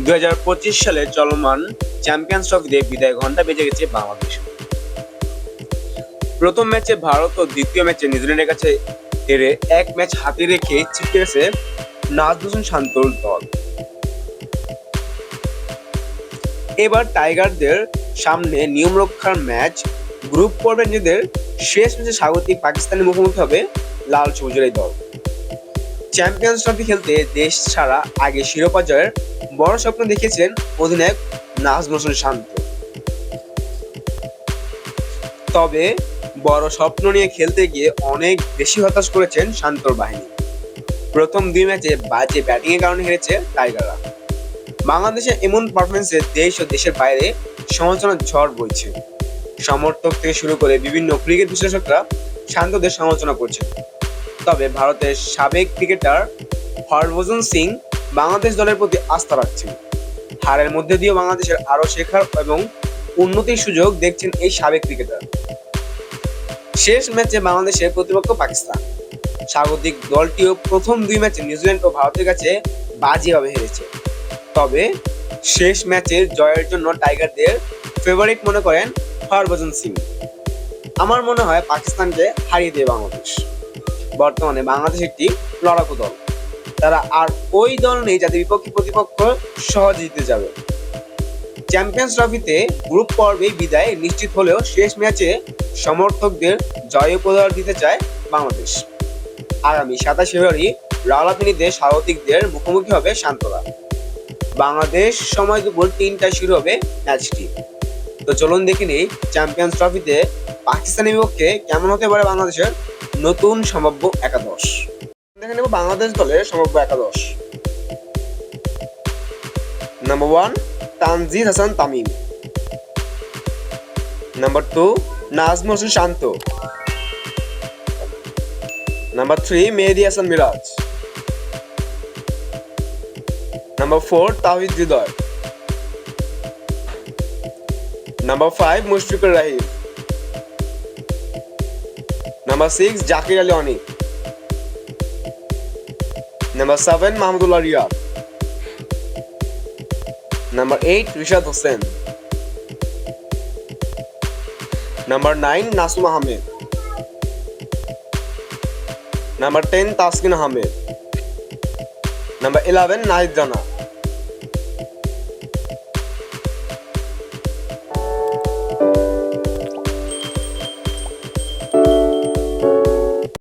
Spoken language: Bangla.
2025 সালে চলমান চ্যাম্পিয়ন্স ট্রফিতে বিদায় ঘণ্টা বেজে গেছে বাংলাদেশ। প্রথম ম্যাচে ভারত ও দ্বিতীয় ম্যাচে নিউজিল্যান্ডের কাছে হেরে এক ম্যাচ হাতে রেখে ছিটকে গেছে নাজমুল হোসেন শান্তর দল। এবার টাইগারদের সামনে নিয়ম রক্ষার ম্যাচ। গ্রুপ পর্বে নিজেদের শেষ ম্যাচে স্বাগতিক পাকিস্তানের মুখোমুখি হবে লাল সবুজের এই দল। চ্যাম্পিয়ন্স ট্রফি খেলতে দেশ ছাড়া আগে শিরোপা জয়ের বড় স্বপ্ন দেখেছেন অধিনায়ক নাজমুল হোসেন শান্ত। তবে বড় স্বপ্ন নিয়ে খেলতে গিয়ে অনেক বেশি হতাশ করেছেন শান্তর বাহিনী। প্রথম দুই ম্যাচে বাজে ব্যাটিং এর কারণে হেরেছে টাইগাররা। বাংলাদেশের এমন পারফরমেন্সে দেশ ও দেশের বাইরে সমালোচনার ঝড় বইছে। সমর্থক থেকে শুরু করে বিভিন্ন ক্রিকেট বিশ্লেষকরা শান্তদের সমালোচনা করছেন। তবে ভারতের সাবেক ক্রিকেটার হরভজন সিং বাংলাদেশ দলের প্রতি আস্থা রাখছেন। হারের মধ্যে দিয়েও বাংলাদেশের আরো শেখার এবং উন্নতির সুযোগ দেখছেন এই সাবেক ক্রিকেটার। শেষ ম্যাচে বাংলাদেশের প্রতিপক্ষ পাকিস্তান। স্বাগতিক দলটিও প্রথম দুই ম্যাচে নিউজিল্যান্ড ও ভারতের কাছে বাজেভাবে হেরেছে। তবে শেষ ম্যাচের জয়ের জন্য টাইগারদের ফেভারিট মনে করেন হরভজন সিং। আমার মনে হয় পাকিস্তানকে হারিয়ে দেবে বাংলাদেশ। বর্তমানে বাংলাদেশ একটি লড়াকু দল। তারা আর ওই দল নেই যাদের বিপক্ষে প্রতিপক্ষ সহজে জিতে যাবে। চ্যাম্পিয়ন্স ট্রফিতে গ্রুপ পর্বে বিদায় নিশ্চিত হলেও শেষ ম্যাচে সমর্থকদের জয় উপহার দিতে চায় বাংলাদেশ। আগামী 27 ফেব্রুয়ারি রাওয়ালপিন্ডিতে স্বাগতিকদের মুখোমুখি হবে শান্তরা। বাংলাদেশ সময় দুপুর 3টায় শুরু হবে ম্যাচটি। তো চলুন দেখে নেই চ্যাম্পিয়ন্স ট্রফিতে পাকিস্তানের বিপক্ষে কেমন হতে পারে বাংলাদেশের নতুন সম্ভাব্য একাদশ। দেখে নেব বাংলাদেশ দলের সম্ভাব্য একাদশ। Number 1 Tanzid Hasan Tamim. Number 2 Najmul Hossain Shanto. Number 3 Mehedi Hasan Miraz. Number 4 Towhid Hridoy. Number 5 Mushfiqur Rahim. Number 6 Jaker Ali Anik. Number 7 Mahmudullah Riyad. Number 8 Rishad Hossain. Number 9 Nasum Ahmed. Number 10 Taskin Ahmed. Number 11 Nahid Rana.